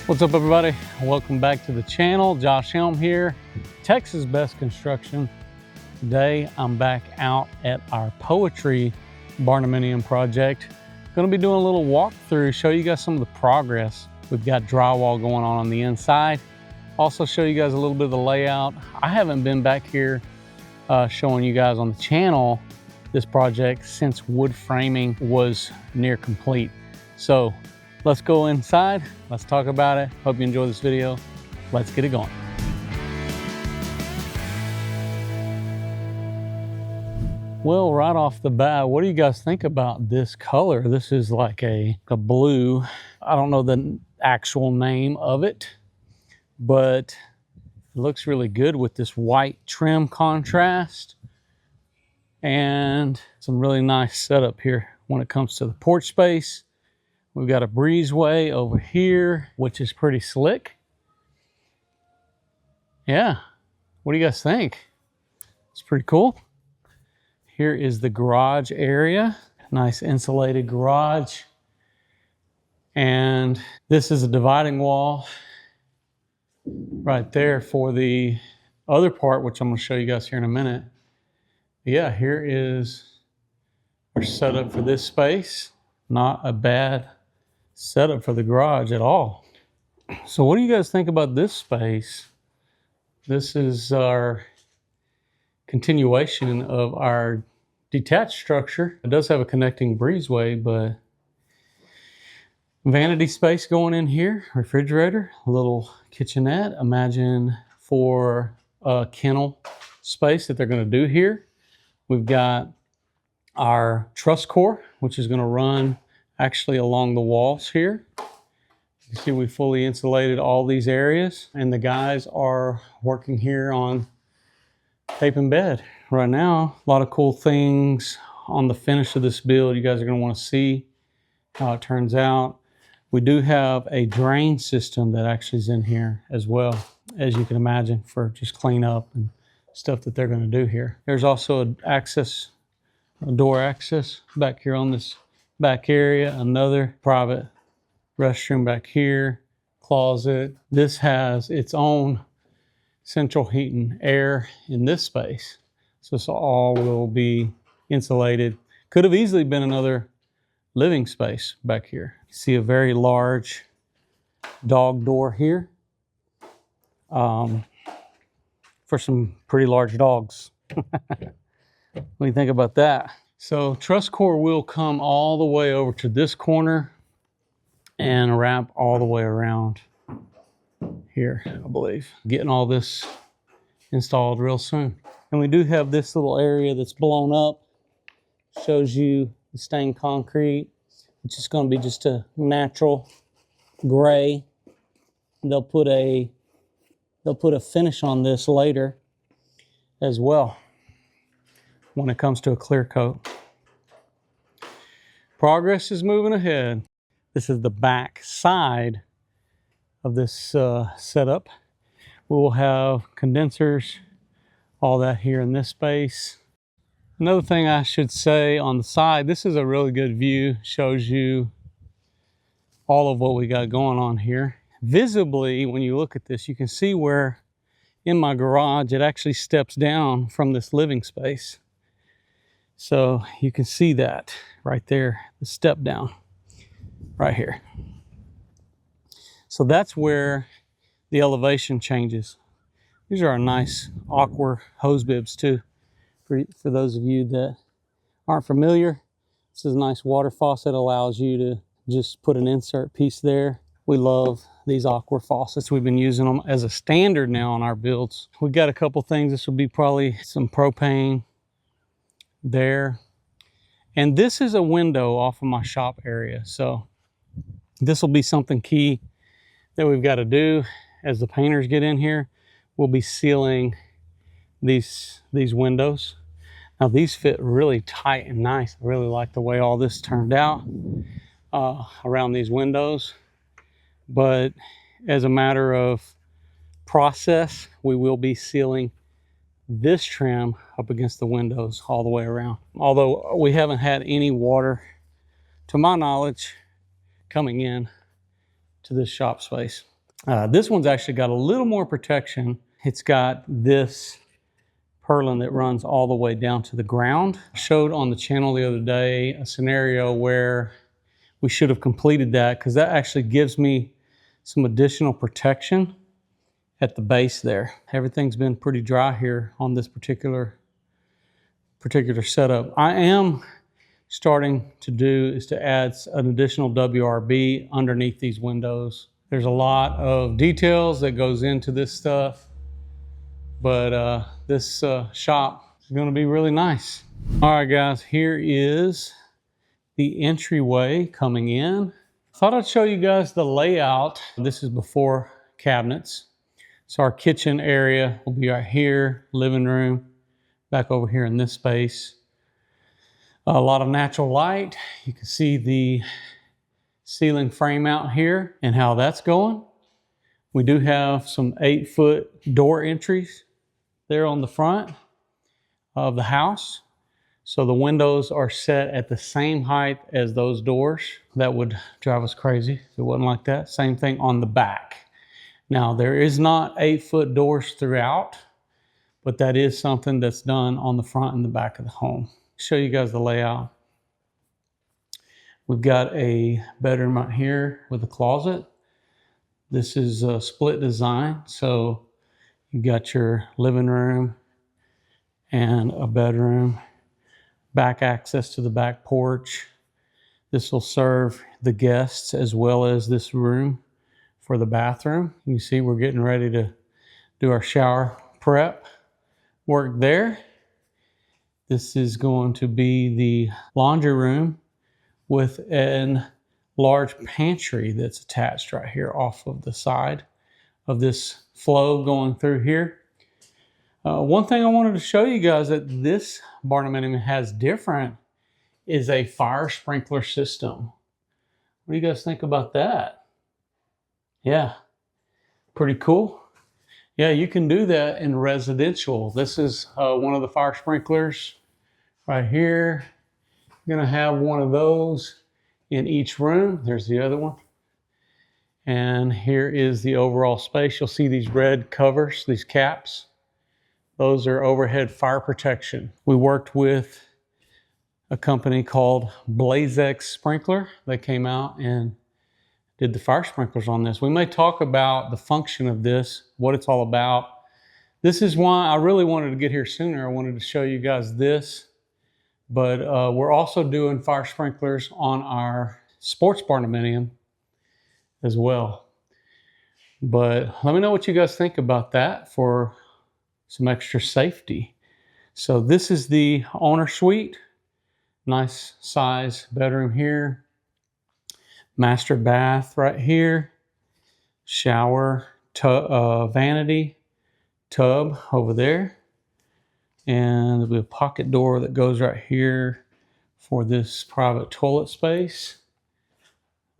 What's up, everybody? Welcome back to the channel. Josh Helm here, Texas Best Construction. Today I'm back out at our Poetry Barndominium project. Going to be doing a little walkthrough, show you guys some of the progress. We've got drywall going on the inside. Also show you guys a little bit of the layout. I haven't been back here showing you guys on the channel this project since wood framing was near complete. So let's go inside, let's talk about it. Hope you enjoy this video. Let's get it going. Well, right off the bat, what do you guys think about this color? This is like a blue. I don't know the actual name of it, but it looks really good with this white trim contrast and some really nice setup here when it comes to the porch space. We've got a breezeway over here, which is pretty slick. Yeah, what do you guys think? It's pretty cool. Here is the garage area. Nice insulated garage. And this is a dividing wall right there for the other part, which I'm gonna show you guys here in a minute. Yeah, here is our setup for this space. Not a bad setup for the garage at all. So what do you guys think about this space? This is our continuation of our detached structure. It does have a connecting breezeway, but vanity space going in here, refrigerator, a little kitchenette. Imagine for a kennel space that they're going to do here. We've got our truss core, which is going to run actually along the walls here. You can see we fully insulated all these areas, and the guys are working here on taping bed right now. A lot of cool things on the finish of this build. You guys are going to want to see how it turns out. We do have a drain system that actually is in here as well, as you can imagine, for just cleanup and stuff that they're going to do here. There's also a door access back here on this back area, another private restroom back here, closet. This has its own central heating air in this space. So this all will be insulated. Could have easily been another living space back here. You see a very large dog door here for some pretty large dogs. What do you think about that? So truss core will come all the way over to this corner and wrap all the way around here, I believe. Getting all this installed real soon. And we do have this little area that's blown up. Shows you the stained concrete, which is going to be just a natural gray. They'll put a finish on this later as well when it comes to a clear coat. Progress is moving ahead. This is the back side of this setup. We will have condensers, all that here in this space. Another thing I should say on the side, this is a really good view. Shows you all of what we got going on here. Visibly, when you look at this, you can see where in my garage it actually steps down from this living space. So you can see that right there, the step down right here. So that's where the elevation changes. These are our nice Aqua hose bibs too. For those of you that aren't familiar, this is a nice water faucet. Allows you to just put an insert piece there. We love these Aqua faucets. We've been using them as a standard now on our builds. We got a couple things. This will be probably some propane there. And this is a window off of my shop area. So this will be something key that we've got to do as the painters get in here. We'll be sealing these windows. Now these fit really tight and nice. I really like the way all this turned out around these windows. But as a matter of process, we will be sealing this trim up against the windows all the way around. Although we haven't had any water, to my knowledge, coming in to this shop space. This one's actually got a little more protection. It's got this purlin that runs all the way down to the ground. I showed on the channel the other day a scenario where we should have completed that, because that actually gives me some additional protection at the base there. Everything's been pretty dry here on this particular setup. I am starting to do is to add an additional WRB underneath these windows. There's a lot of details that goes into this stuff, but this shop is going to be really nice. All right, guys, here is the entryway coming in. Thought I'd show you guys the layout. This is before cabinets. So our kitchen area will be right here, living room, back over here in this space. A lot of natural light. You can see the ceiling frame out here and how that's going. We do have some 8-foot door entries there on the front of the house. So the windows are set at the same height as those doors. That would drive us crazy if it wasn't like that. Same thing on the back. Now, there is not 8-foot doors throughout, but that is something that's done on the front and the back of the home. Show you guys the layout. We've got a bedroom right here with a closet. This is a split design. So you got your living room and a bedroom. Back access to the back porch. This will serve the guests as well as this room for the bathroom. You see we're getting ready to do our shower prep work there. This is going to be the laundry room with a large pantry that's attached right here off of the side of this flow going through here. One thing I wanted to show you guys that this Barndominium has different is a fire sprinkler system. What do you guys think about that? Yeah, pretty cool. Yeah, you can do that in residential. This is one of the fire sprinklers right here. You're gonna have one of those in each room. There's the other one. And here is the overall space. You'll see these red covers, these caps. Those are overhead fire protection. We worked with a company called BlazeX Sprinkler. They came out and did the fire sprinklers on this. We may talk about the function of this, what it's all about. This is why I really wanted to get here sooner. I wanted to show you guys this, but we're also doing fire sprinklers on our sports Barndominium as well. But let me know what you guys think about that for some extra safety. So this is the owner suite. Nice size bedroom here. Master bath right here. Shower, vanity, tub over there. And there'll be a pocket door that goes right here for this private toilet space.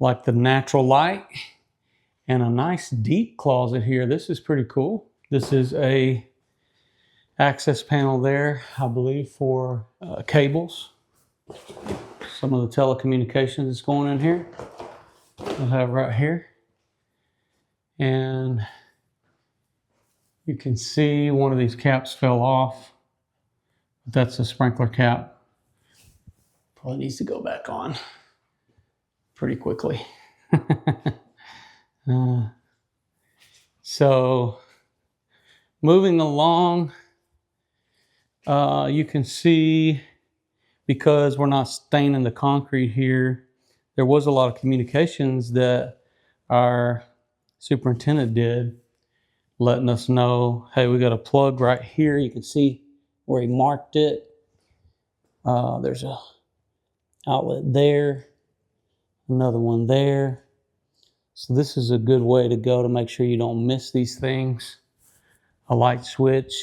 Like the natural light. And a nice deep closet here. This is pretty cool. This is a access panel there, I believe, for cables. Some of the telecommunications that's going in here. We'll have right here. And you can see one of these caps fell off. That's a sprinkler cap. Probably needs to go back on pretty quickly. So moving along, you can see, because we're not staining the concrete here, there was a lot of communications that our superintendent did, letting us know, hey, we got a plug right here. You can see where he marked it. There's a outlet there, another one there. So this is a good way to go to make sure you don't miss these things. A light switch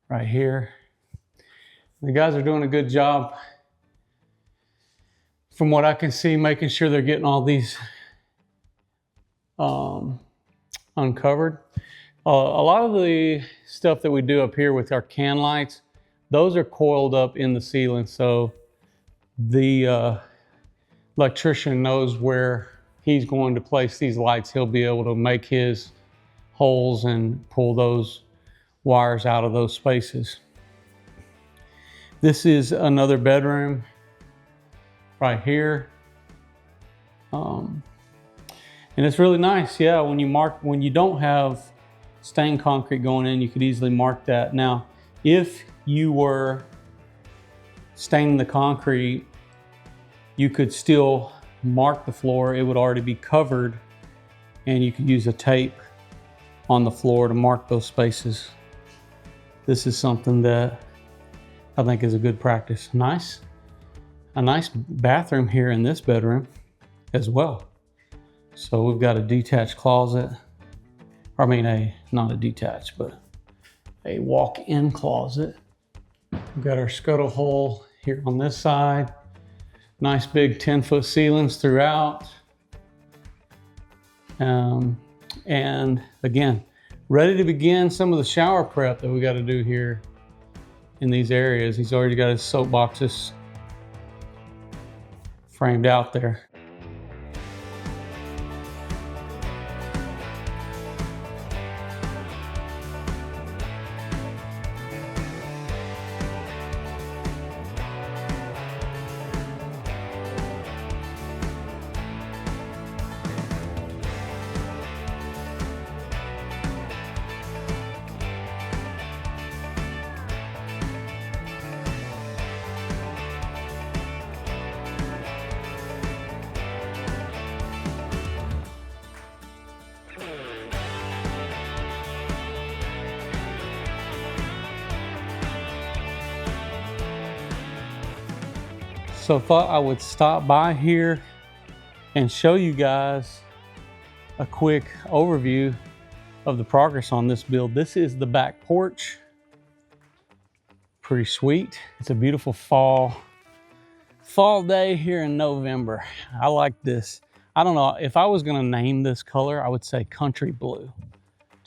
right here. The guys are doing a good job, from what I can see, making sure they're getting all these uncovered. A lot of the stuff that we do up here with our can lights, those are coiled up in the ceiling, so the electrician knows where he's going to place these lights, he'll be able to make his holes and pull those wires out of those spaces. This is another bedroom right here. And it's really nice. Yeah, when you don't have stained concrete going in, you could easily mark that. Now, if you were staining the concrete, you could still mark the floor. It would already be covered, and you could use a tape on the floor to mark those spaces. This is something that I think is a good practice. A nice bathroom here in this bedroom as well. So we've got a detached closet. I mean, not a detached, but a walk-in closet. We've got our scuttle hole here on this side. Nice big 10-foot ceilings throughout. And again, ready to begin some of the shower prep that we got to do here in these areas. He's already got his soap boxes framed out there. So thought I would stop by here and show you guys a quick overview of the progress on this build. This is the back porch. Pretty sweet. It's a beautiful fall day here in November. I like this. I don't know, if I was gonna name this color, I would say country blue.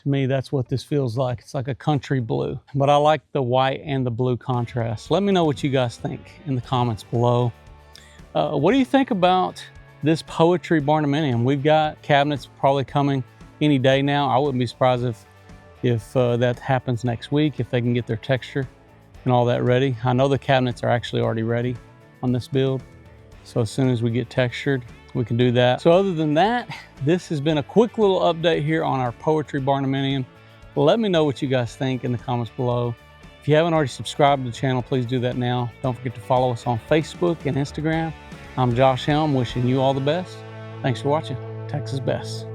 To me, that's what this feels like. It's like a country blue, but I like the white and the blue contrast. Let me know what you guys think in the comments below. What do you think about this Poetry Barndominium? We've got cabinets probably coming any day now. I wouldn't be surprised if that happens next week, if they can get their texture and all that ready. I know the cabinets are actually already ready on this build. So as soon as we get textured, we can do that. So other than that, this has been a quick little update here on our Poetry Barndominium. Let me know what you guys think in the comments below. If you haven't already subscribed to the channel, please do that now. Don't forget to follow us on Facebook and Instagram. I'm Josh Helm, wishing you all the best. Thanks for watching. Texas Best.